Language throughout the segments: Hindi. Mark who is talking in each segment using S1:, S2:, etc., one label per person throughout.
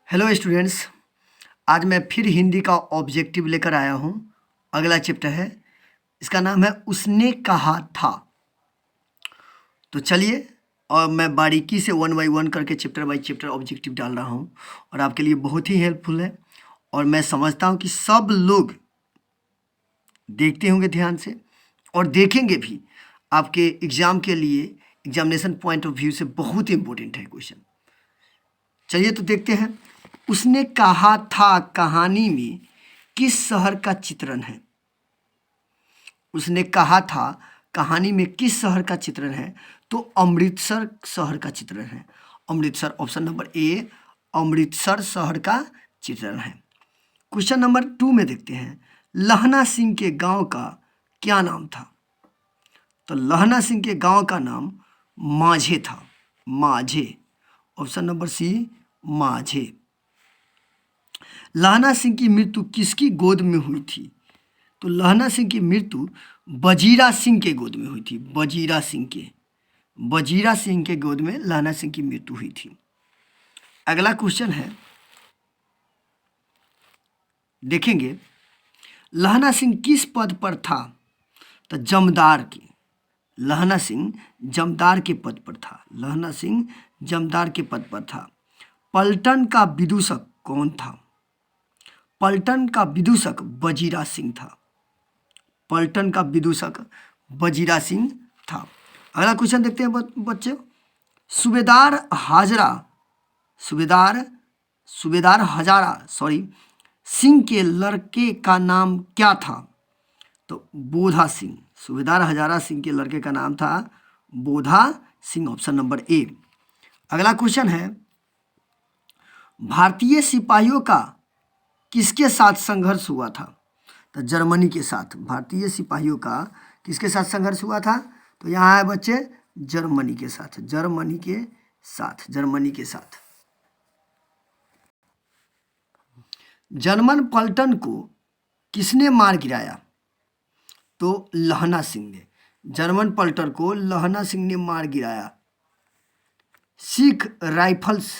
S1: हेलो स्टूडेंट्स, आज मैं फिर हिंदी का ऑब्जेक्टिव लेकर आया हूँ। अगला चैप्टर है, इसका नाम है उसने कहा था। तो चलिए, और मैं बारीकी से 1 बाई 1 करके चैप्टर बाई चैप्टर ऑब्जेक्टिव डाल रहा हूँ और आपके लिए बहुत ही हेल्पफुल है। और मैं समझता हूँ कि सब लोग देखते होंगे ध्यान से और देखेंगे भी। आपके एग्ज़ाम के लिए एग्जामिनेशन पॉइंट ऑफ व्यू से बहुत ही इम्पोर्टेंट है क्वेश्चन। चलिए तो देखते हैं। उसने कहा था कहानी में किस शहर का चित्रण है? उसने कहा था कहानी में किस शहर का चित्रण है? तो अमृतसर शहर का चित्रण है। Amritsar, option number A, Amritsar शहर का चित्रण है। क्वेश्चन नंबर 2 में देखते हैं, लहना सिंह के गांव का क्या नाम था? तो लहना सिंह के गांव का नाम माझे था। माझे, ऑप्शन नंबर सी, माझे। लहना सिंह की मृत्यु किसकी गोद में हुई थी? तो लहना सिंह की मृत्यु बजीरा सिंह के गोद में हुई थी। बजीरा सिंह के गोद में लहना सिंह की मृत्यु हुई थी। अगला क्वेश्चन है, देखेंगे, लहना सिंह किस पद पर था? तो जमदार के। लहना सिंह जमदार के पद पर था। लहना सिंह जमदार के पद पर था। पलटन का विदूषक कौन था? पलटन का विदूषक बजीरा सिंह था। पलटन का विदूषक बजीरा सिंह था। अगला क्वेश्चन देखते हैं बच्चे, सूबेदार हजारा सिंह के लड़के का नाम क्या था? तो बोधा सिंह। सूबेदार हजारा सिंह के लड़के का नाम था बोधा सिंह, ऑप्शन नंबर ए। अगला क्वेश्चन है, भारतीय सिपाहियों का किसके साथ संघर्ष हुआ था? तो जर्मनी के साथ। भारतीय सिपाहियों का किसके साथ संघर्ष हुआ था? तो यहाँ है बच्चे, जर्मनी के साथ। जर्मनी के साथ। जर्मन पलटन को किसने मार गिराया? तो लहना सिंह ने। जर्मन पलटन को लहना सिंह ने मार गिराया। सिख राइफल्स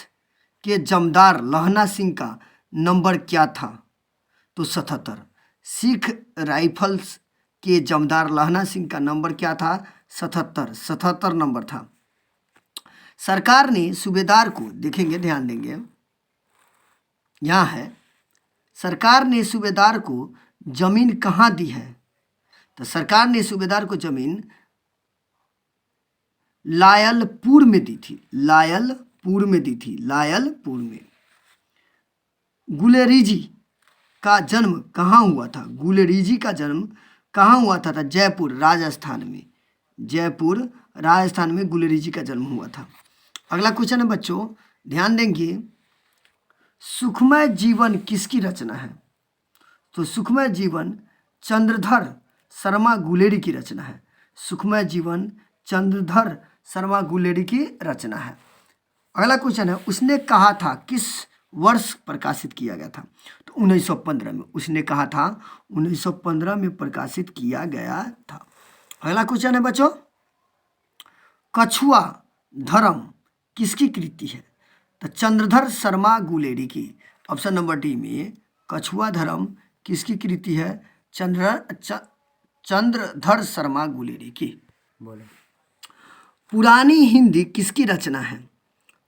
S1: के जमदार लहना सिंह का नंबर क्या था? तो 77। सिख राइफल्स के जमदार लहना सिंह का नंबर क्या था? 77 नंबर था। सरकार ने सूबेदार को, देखेंगे, ध्यान देंगे, यहाँ है, सरकार ने सूबेदार को जमीन कहाँ दी है? तो सरकार ने सूबेदार को जमीन लायलपुर में दी थी। लायलपुर में। गुलेरीजी का जन्म कहाँ हुआ था? गुलेरीजी का जन्म कहाँ हुआ था? जयपुर, राजस्थान में गुलेरीजी का जन्म हुआ था। अगला क्वेश्चन है बच्चों, ध्यान देंगे, सुखमय जीवन किसकी रचना है? तो सुखमय जीवन चंद्रधर शर्मा गुलेरी की रचना है। सुखमय जीवन चंद्रधर शर्मा गुलेरी की रचना है। अगला क्वेश्चन है, उसने कहा था किस वर्ष प्रकाशित किया गया था? तो 1915 में। उसने कहा था 1915 में प्रकाशित किया गया था। अगला क्वेश्चन है बच्चों, कछुआ धर्म किसकी कृति है? तो चंद्रधर शर्मा गुलेरी की। ऑप्शन नंबर डी में कछुआ धर्म किसकी कृति है? चंद्रधर शर्मा गुलेरी की। बोले, पुरानी हिंदी किसकी रचना है?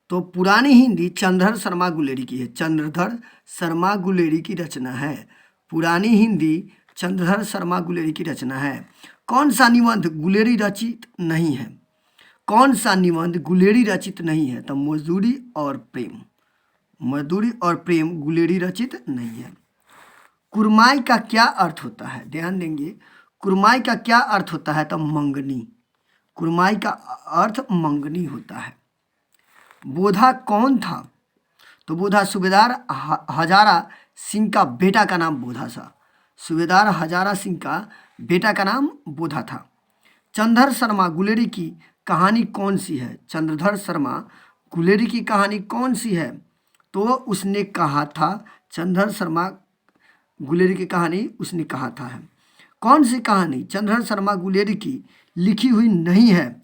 S1: तो पुरानी हिंदी चंद्रधर शर्मा गुलेरी की है। चंद्रधर शर्मा गुलेरी की रचना है। पुरानी हिंदी चंद्रधर शर्मा गुलेरी की रचना है। कौन सा निबंध गुलेरी रचित नहीं है? कौन सा निबंध गुलेरी रचित नहीं है? तो मजदूरी और प्रेम गुलेरी रचित नहीं है। कुरमाई का क्या अर्थ होता है? ध्यान देंगे, कुरमाई का क्या अर्थ होता है? तो मंगनी। कुरमाई का अर्थ मंगनी होता है। बोधा कौन था? तो बोधा सूबेदार हजारा सिंह का बेटा का नाम बोधा था। सूबेदार हजारा सिंह का बेटा का नाम बोधा था। चंद्रधर शर्मा गुलेरी की कहानी कौन सी है? चंद्रधर शर्मा गुलेरी की कहानी कौन सी है? तो उसने कहा था। चंद्रधर शर्मा गुलेरी की कहानी उसने कहा था है। कौन सी कहानी चंद्रधर शर्मा गुलेरी की लिखी हुई नहीं है?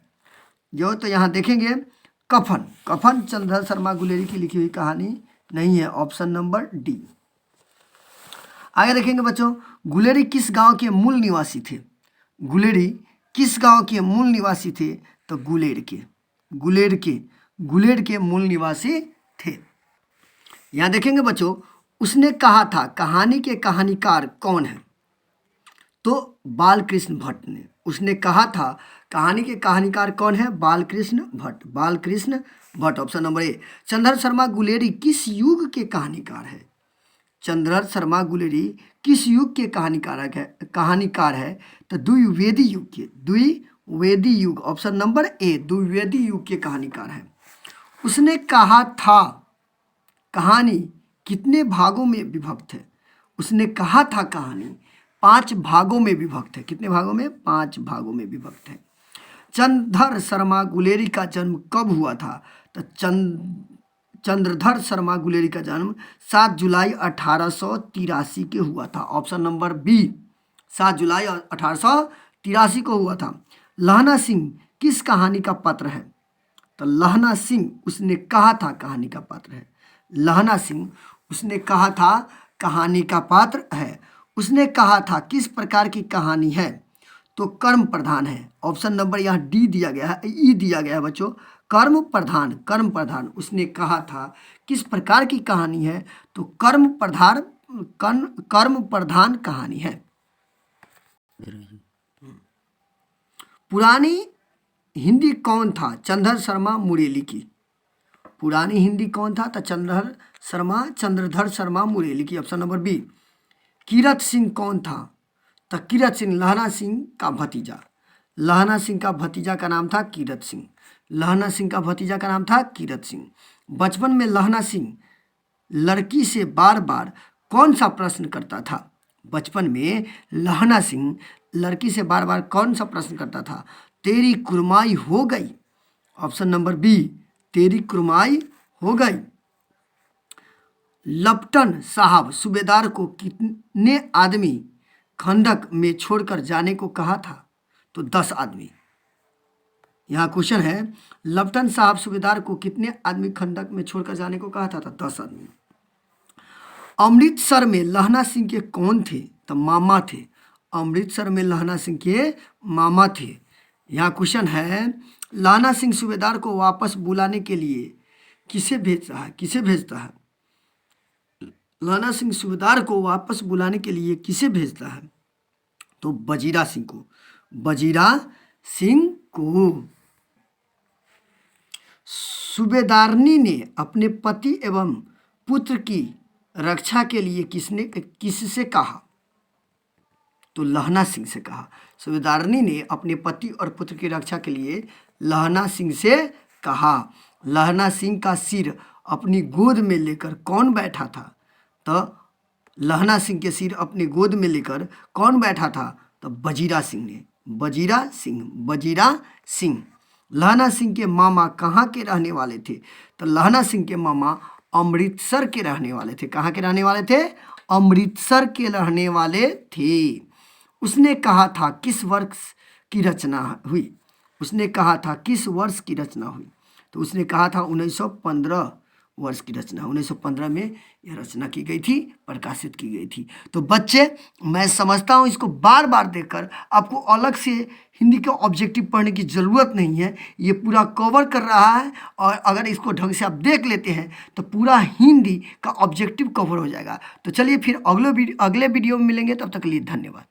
S1: जो तो यहाँ देखेंगे, कफन चंद्रधर शर्मा गुलेरी की लिखी हुई कहानी नहीं है, ऑप्शन नंबर डी। आगे देखेंगे बच्चों, गुलेरी किस गांव के मूल निवासी थे? गुलेरी किस गांव के मूल निवासी थे? तो गुलेर के मूल निवासी थे। यहाँ देखेंगे बच्चों, उसने कहा था कहानी के कहानीकार कौन है? तो बालकृष्ण भट्ट ने। उसने कहा था कहानी के कहानीकार कौन है? Balkrishna Bhatt, option number A. Chandradhar Sharma Guleri किस युग के कहानीकार है? चंद्रधर शर्मा गुलेरी किस युग के कहानीकार है? तो द्विवेदी युग, ऑप्शन नंबर ए, द्विवेदी युग के कहानीकार है। उसने कहा था कहानी कितने भागों में विभक्त है? उसने कहा था कहानी 5 भागों में विभक्त है। कितने भागों में? 5 भागों में विभक्त है। चंद्रधर शर्मा गुलेरी का जन्म कब हुआ था? तो चंद्रधर शर्मा गुलेरी का जन्म 7 जुलाई 1883 के हुआ था, ऑप्शन नंबर बी, 7 जुलाई 1883 को हुआ था। लहना सिंह किस कहानी का पात्र है? तो लहना सिंह उसने कहा था कहानी का पात्र है। लहना सिंह उसने कहा था कहानी का पात्र है। उसने कहा था किस प्रकार की कहानी है? तो कर्म प्रधान है, ऑप्शन नंबर यहाँ डी दिया गया है, ई दिया गया है बच्चों, कर्म प्रधान। उसने कहा था किस प्रकार की कहानी है? तो कर्म प्रधान कहानी है। पुरानी हिंदी कौन था? चंद्रधर शर्मा मुरेली की। पुरानी हिंदी कौन था? तो चंद्रधर शर्मा मुरेली की, option number B. Kirat Singh कौन था? तो कीरत सिंह लहना सिंह का भतीजा। लहना सिंह का भतीजा का नाम था कीरत सिंह। लहना सिंह का भतीजा का नाम था कीरत सिंह। बचपन में लहना सिंह लड़की से बार बार कौन सा प्रश्न करता था? बचपन में लहना सिंह लड़की से बार बार कौन सा प्रश्न करता था? तेरी कुरमाई हो गई, ऑप्शन नंबर बी, तेरी कुरमाई हो गई। लपटन साहब सूबेदार को कितने आदमी खंडक में छोड़कर जाने को कहा था? तो 10 आदमी। यहाँ क्वेश्चन है, लपटन साहब सूबेदार को कितने आदमी खंडक में छोड़कर जाने को कहा था? तो 10 आदमी। अमृतसर में लहना सिंह के कौन थे? तो मामा थे। अमृतसर में लहना सिंह के मामा थे। यहाँ क्वेश्चन है, लहना सिंह सूबेदार को वापस बुलाने के लिए किसे भेजता है? लहना सिंह सूबेदार को वापस बुलाने के लिए किसे भेजता है? तो वजीरा सिंह को। सूबेदारनी ने अपने पति एवं पुत्र की रक्षा के लिए किससे कहा? तो लहना सिंह से कहा। सूबेदारनी ने अपने पति और पुत्र की रक्षा के लिए लहना सिंह से कहा। लहना सिंह का सिर अपनी गोद में लेकर कौन बैठा था? तो लहना सिंह के सिर अपनी गोद में लेकर कौन बैठा था? तो वजीरा सिंह ने। वजीरा सिंह। लहना सिंह के मामा कहाँ के रहने वाले थे? तो लहना सिंह के मामा अमृतसर के रहने वाले थे। कहाँ के रहने वाले थे? अमृतसर के रहने वाले थे। उसने कहा था किस वर्ष की रचना हुई? तो उसने कहा था 1915 वर्ष की रचना। 1915 में यह रचना की गई थी, प्रकाशित की गई थी। तो बच्चे, मैं समझता हूँ इसको बार बार देखकर आपको अलग से हिंदी का ऑब्जेक्टिव पढ़ने की ज़रूरत नहीं है। ये पूरा कवर कर रहा है और अगर इसको ढंग से आप देख लेते हैं तो पूरा हिंदी का ऑब्जेक्टिव कवर हो जाएगा। तो चलिए फिर अगले वीडियो में मिलेंगे, तब तक के लिए धन्यवाद।